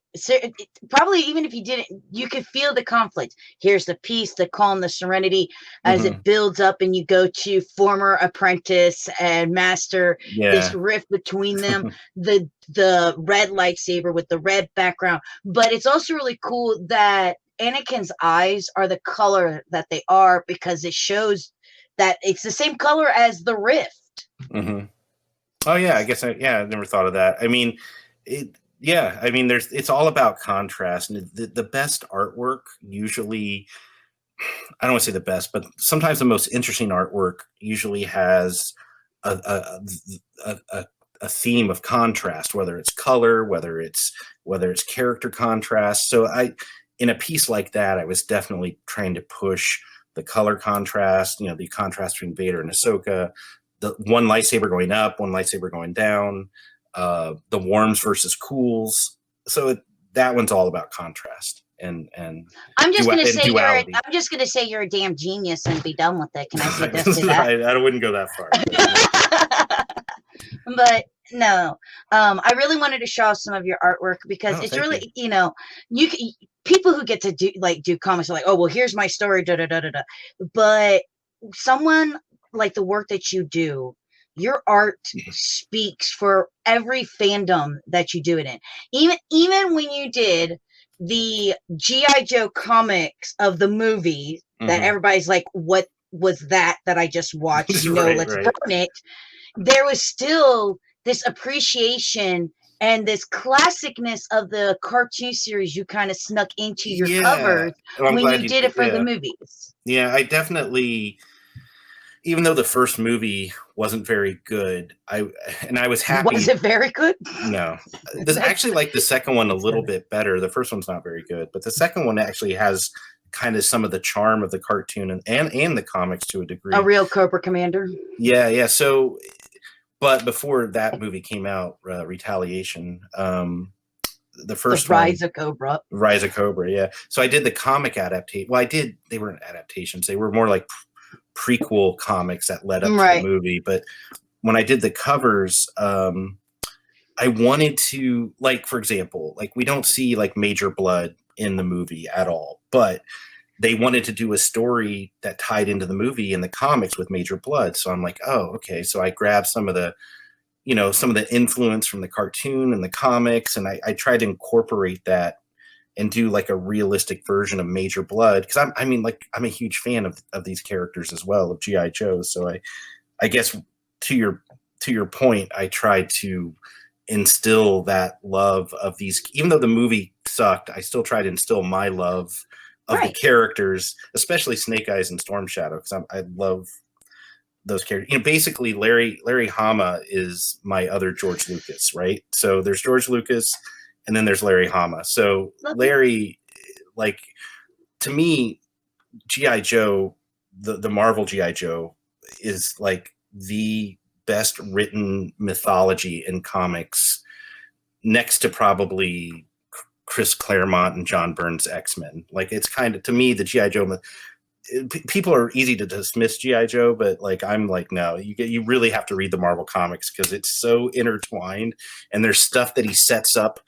probably even if you didn't, you could feel the conflict. Here's the peace, the calm, the serenity as it builds up, and you go to former apprentice and master. This rift between them, the red lightsaber with the red background. But it's also really cool that Anakin's eyes are the color that they are, because it shows that it's the same color as the rift. Oh yeah, I guess I never thought of that. I mean, yeah, I mean, it's all about contrast, and the best artwork usually, I don't want to say the best, but sometimes the most interesting artwork usually has a theme of contrast, whether it's color, whether it's character contrast. So in a piece like that, I was definitely trying to push the color contrast, the contrast between Vader and Ahsoka, the one lightsaber going up, one lightsaber going down, the warms versus cools. So that one's all about contrast and I'm just gonna say you're a damn genius and be done with it. Can I say this to that? I wouldn't go that far. But no, I really wanted to show off some of your artwork, because it's really, people who get to do comics are like, oh well, here's my story, da da da da da. But someone like the work that you do, your art speaks for every fandom that you do it in. Even when you did the G.I. Joe comics of the movie that everybody's like, what was that I just watched? Let's burn it. There was still this appreciation and this classicness of the cartoon series you kind of snuck into your covers when you did it for the movies. Yeah, I definitely, even though the first movie wasn't very good, I was happy. Was it very good? No. This actually like the second one a little bit better. The first one's not very good, but the second one actually has kind of some of the charm of the cartoon and the comics to a degree. A real Cobra Commander. Yeah. So, but before that movie came out, Retaliation, the first Rise of Cobra. Rise of Cobra, yeah. So I did the comic adaptation. Well, they weren't adaptations. They were more like prequel comics that led up to the movie. But when I did the covers, I wanted to, like, for example, like, we don't see like Major Blood in the movie at all, but they wanted to do a story that tied into the movie in the comics with Major Blood. So I'm like, oh, okay. So I grabbed some of the influence from the cartoon and the comics, and I tried to incorporate that and do like a realistic version of Major Blood, because I'm a huge fan of these characters as well, of G.I. Joe. So I guess to your point, I tried to instill that love of these, even though the movie sucked, I still tried to instill my love of the characters, especially Snake Eyes and Storm Shadow, because I love those characters. Basically Larry Hama is my other George Lucas, right? So there's George Lucas, and then there's Larry Hama. So Larry, like, to me, G.I. Joe, the Marvel G.I. Joe, is like the best written mythology in comics, next to probably Chris Claremont and John Byrne's X-Men. Like, it's kind of, to me, the G.I. Joe, people are easy to dismiss G.I. Joe, but like, I'm like, no, you really have to read the Marvel comics because it's so intertwined, and there's stuff that he sets up,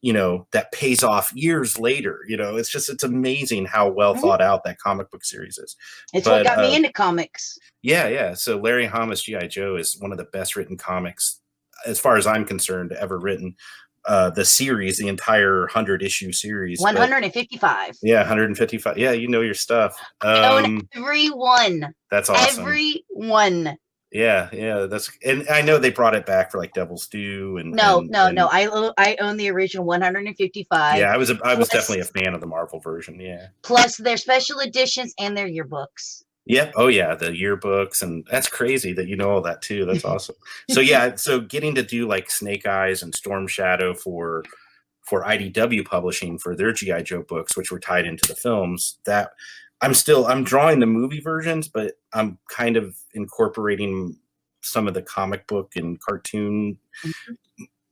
you know, that pays off years later. You know, it's amazing how well thought out that comic book series is. It's what got me into comics. Yeah. So Larry Hama's G.I. Joe is one of the best written comics, as far as I'm concerned, ever written. The series, the entire 100-issue series. 155. Yeah, 155. Yeah, you know your stuff. I own every one. That's awesome. Every one. Yeah. And I know they brought it back for like Devil's Due and No. I own the original 155. Yeah, I was definitely a fan of the Marvel version. Yeah. Plus their special editions and their yearbooks. Yep. Oh yeah, the yearbooks, and that's crazy that you know all that too. That's awesome. So yeah, so getting to do like Snake Eyes and Storm Shadow for IDW Publishing for their G.I. Joe books, which were tied into the films, that I'm drawing the movie versions, but I'm kind of incorporating some of the comic book and cartoon.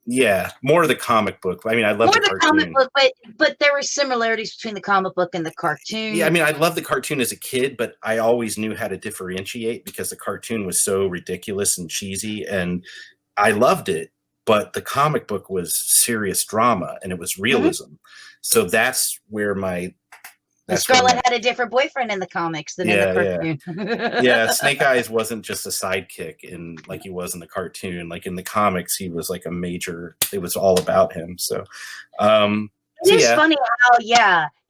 Yeah, more of the comic book. I mean, I love the cartoon. Comic book, but there were similarities between the comic book and the cartoon. Yeah, I mean, I love the cartoon as a kid, but I always knew how to differentiate because the cartoon was so ridiculous and cheesy, and I loved it. But the comic book was serious drama, and it was realism. So that's where Scarlet had a different boyfriend in the comics than in the cartoon. Yeah, Snake Eyes wasn't just a sidekick like he was in the cartoon. Like in the comics, he was like a major. It was all about him. So, it's funny how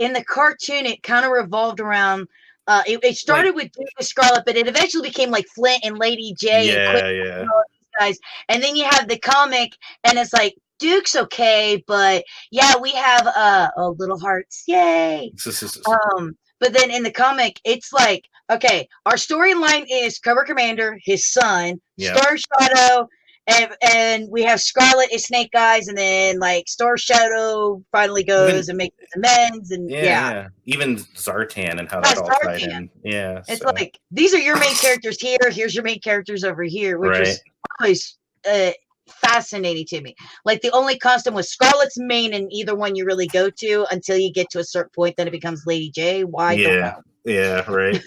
in the cartoon it kind of revolved around. It started with Duke and Scarlet, but it eventually became like Flint and Lady J. And all these guys, and then you have the comic, and it's like, Duke's okay, but yeah, we have little hearts, yay. But then in the comic, it's like, okay, our storyline is Cobra Commander, his son, Storm Shadow, and we have Scarlet is Snake Eyes, and then like Storm Shadow finally goes and makes amends, and even Zartan and how that all tied in. Yeah, it's like, these are your main characters here. Here's your main characters over here, which is always fascinating to me. Like the only constant was Scarlet's main in either one you really go to until you get to a certain point, then it becomes Lady J. Why? Yeah, right.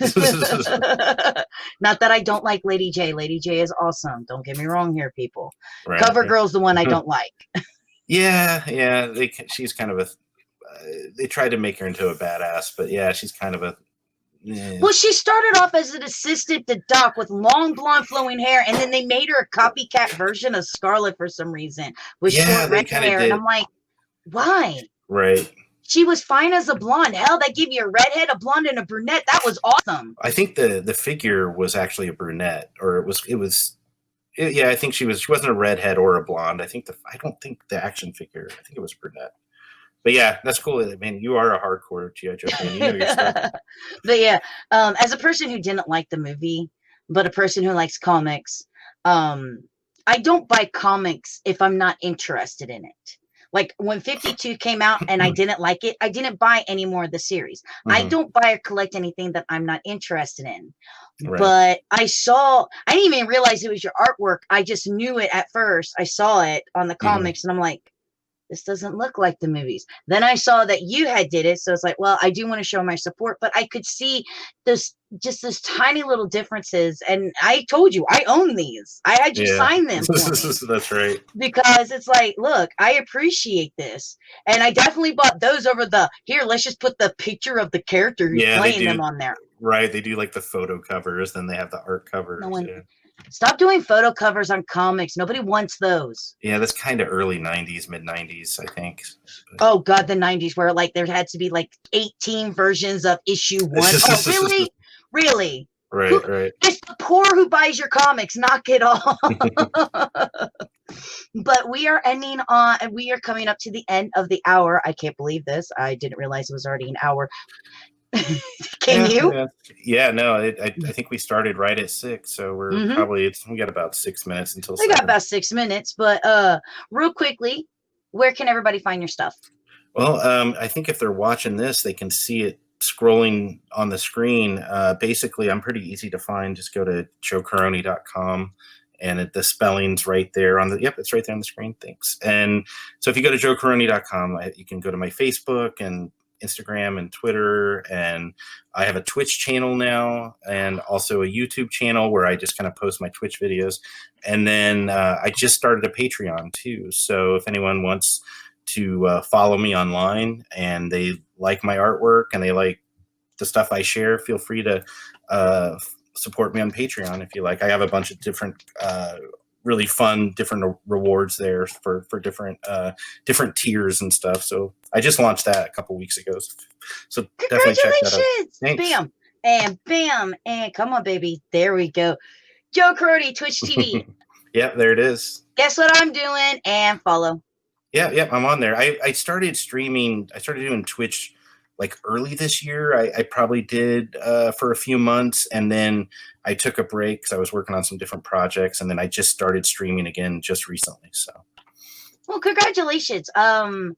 Not that I don't like Lady J. Lady J is awesome. Don't get me wrong here, people. Cover Girl's the one I don't like. She's kind of they tried to make her into a badass, but yeah, she's kind of a. Yeah. Well, she started off as an assistant to Doc with long blonde flowing hair, and then they made her a copycat version of Scarlet for some reason with short red hair. And I'm like, why? Right. She was fine as a blonde. Hell, they give you a redhead, a blonde, and a brunette. That was awesome. I think the figure was actually a brunette, or it was. I think she wasn't a redhead or a blonde. I don't think the action figure. I think it was brunette. But yeah, that's cool. I mean, you are a hardcore G.I. Joe fan. You know your stuff. But yeah, as a person who didn't like the movie, but a person who likes comics, I don't buy comics if I'm not interested in it. Like when 52 came out and I didn't like it, I didn't buy any more of the series. I don't buy or collect anything that I'm not interested in. Right. But I didn't even realize it was your artwork. I just knew it at first. I saw it on the comics and I'm like, this doesn't look like the movies. Then I saw that you had did it. So it's like, well, I do want to show my support, but I could see those tiny little differences. And I told you, I own these. I had you sign them. That's right. Because it's like, look, I appreciate this. And I definitely bought those over let's just put the picture of the character who's playing them on there. Right. They do like the photo covers, then they have the art covers. Stop doing photo covers on comics. Nobody wants those. Yeah, that's kind of early 90s, mid 90s, I think. Oh, God, the 90s where like there had to be like 18 versions of issue 1. Oh, really? Really? Right. It's the poor who buys your comics. Knock it off. But we are coming up to the end of the hour. I can't believe this. I didn't realize it was already an hour. Can you? Yeah, no, I think we started right at 6, so we're we got about 6 minutes until. We got about 6 minutes, but real quickly, where can everybody find your stuff? Well, I think if they're watching this, they can see it scrolling on the screen. Basically, I'm pretty easy to find. Just go to joecorroney.com and the spelling's right there on the, yep, it's right there on the screen. Thanks. And so if you go to joecorroney.com, you can go to my Facebook and Instagram and Twitter, and I have a Twitch channel now, and also a YouTube channel where I just kind of post my Twitch videos. And then I just started a Patreon too. So if anyone wants to follow me online and they like my artwork and they like the stuff I share, feel free to support me on Patreon if you like. I have a bunch of different really fun different rewards there for different tiers and stuff. So I just launched that a couple weeks ago. So definitely check that out. Thanks. Bam and bam and come on, baby. There we go. Joe Corroney, Twitch TV. Yeah, there it is. Guess what I'm doing? And follow. Yeah, I'm on there. I started streaming. I started doing Twitch like early this year. I probably did for a few months, and then I took a break because I was working on some different projects, and then I just started streaming again just recently. So, well, congratulations. I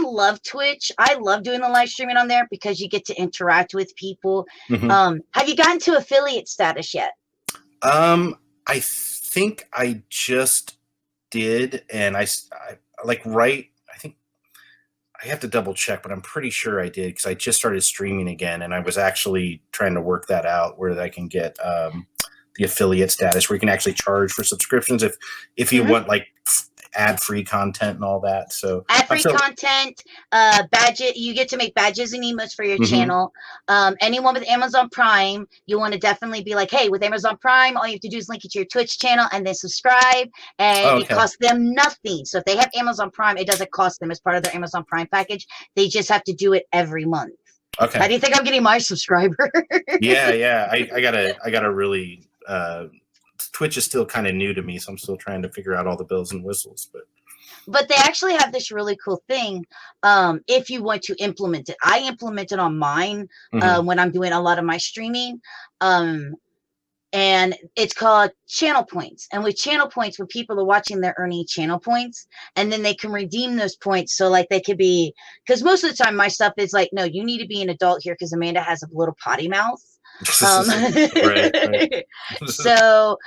love Twitch. I love doing the live streaming on there because you get to interact with people. Mm-hmm. Have you gotten to affiliate status yet? I think I just did, and I like I think I have to double check, but I'm pretty sure I did because I just started streaming again, and I was actually trying to work that out where I can get the affiliate status where you can actually charge for subscriptions if you want like ad-free content and all that. So ad-free content, badges. You get to make badges and emotes for your channel. Anyone with Amazon Prime, you want to definitely be like, hey, with Amazon Prime, all you have to do is link it to your Twitch channel and then subscribe, and it costs them nothing. So if they have Amazon Prime, it doesn't cost them as part of their Amazon Prime package. They just have to do it every month. Okay. How do you think I'm getting my subscriber? Yeah. I gotta really. Twitch is still kind of new to me, so I'm still trying to figure out all the bells and whistles. But they actually have this really cool thing if you want to implement it. I implement it on mine when I'm doing a lot of my streaming. And it's called channel points. And with channel points, when people are watching, they're earning channel points. And then they can redeem those points. So like they could be, because most of the time my stuff is like, no, you need to be an adult here because Amanda has a little potty mouth. Right. So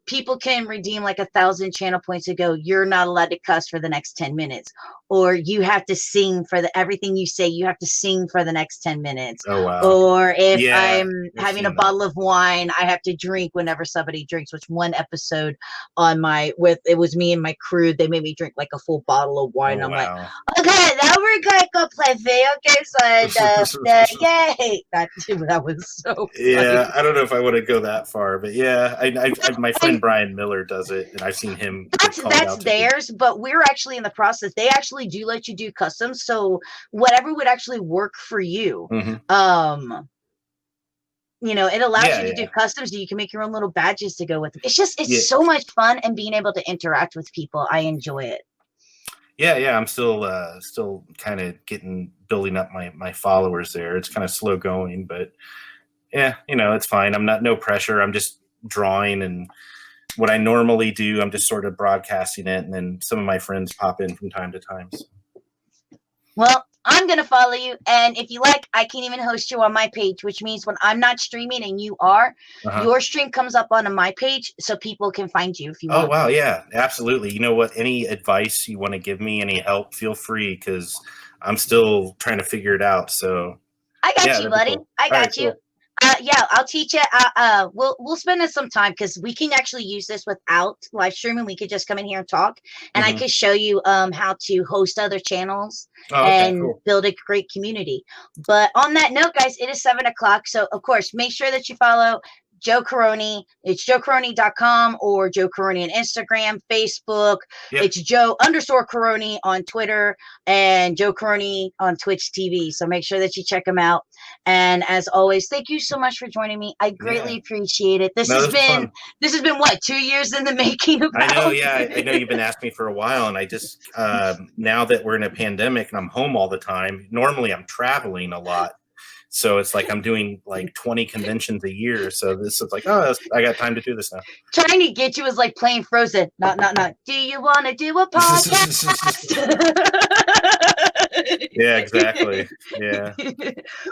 people can redeem like 1,000 channel points to go, you're not allowed to cuss for the next 10 minutes, or you have to sing for everything you say, you have to sing for the next 10 minutes. Oh, wow. Or if I'm having a bottle of wine, I have to drink whenever somebody drinks, which one episode on it was me and my crew, they made me drink like a full bottle of wine. I'm like, okay, now we're gonna go play video games. Yay. That was so funny. I don't know if I want to go that far, but my friend Brian Miller does it, and I've seen him. That's theirs, but we're actually in the process. They actually do let you do customs, so whatever would actually work for you. It allows you to do customs, so you can make your own little badges to go with it. It's so much fun, and being able to interact with people, I enjoy it. Yeah, I'm still kind of building up my followers there. It's kind of slow going, but yeah, it's fine. I'm no pressure. I'm just drawing, and what I normally do, I'm just sort of broadcasting it, and then some of my friends pop in from time to time. So. Well, I'm going to follow you, and if you like, I can even host you on my page, which means when I'm not streaming and you are, your stream comes up on my page so people can find you if you want. Oh, wow, yeah, absolutely. You know what? Any advice you want to give me, any help, feel free, because I'm still trying to figure it out. So I got you, buddy. Cool. I got you. Cool. I'll teach you. We'll spend some time because we can actually use this without live streaming. We could just come in here and talk, and I could show you how to host other channels and build a great community. But on that note, guys, it is 7:00. So of course, make sure that you follow Joe Corroney. It's joecorroney.com or Joe Corroney on Instagram, Facebook. Yep. It's Joe_Corroney on Twitter and Joe Corroney on Twitch TV. So make sure that you check them out. And as always, thank you so much for joining me. I greatly appreciate it. This has been what, 2 years in the making? I know. Yeah, I know you've been asking me for a while, and I just now that we're in a pandemic and I'm home all the time, normally I'm traveling a lot. So it's like I'm doing like 20 conventions a year. So this is like, I got time to do this now. Trying to get you is like playing Frozen. Not. Do you want to do a podcast? Yeah, exactly. Yeah.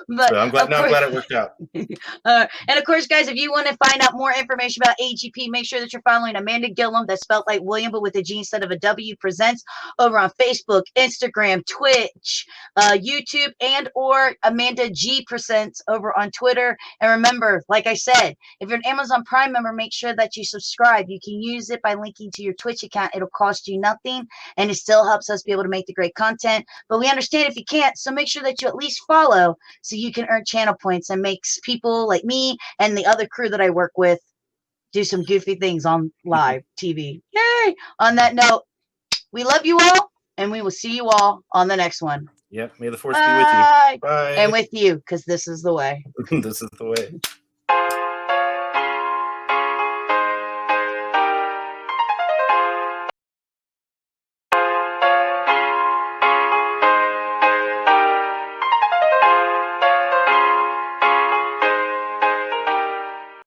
But So I'm glad it worked out. And of course, guys, if you want to find out more information about AGP, make sure that you're following Amanda Gilliam, that's spelled like William, but with a G instead of a W, presents over on Facebook, Instagram, Twitch, YouTube, and or Amanda G presents over on Twitter. And remember, like I said, if you're an Amazon Prime member, make sure that you subscribe. You can use it by linking to your Twitch account. It'll cost you nothing, and it still helps us be able to make the great content. But we understand if you can't, so make sure that you at least follow so you can earn channel points and makes people like me and the other crew that I work with do some goofy things on live TV. Yay! On that note, we love you all, and we will see you all on the next one. Yep. May the force be with you. Bye. And with you, because this is the way. This is the way.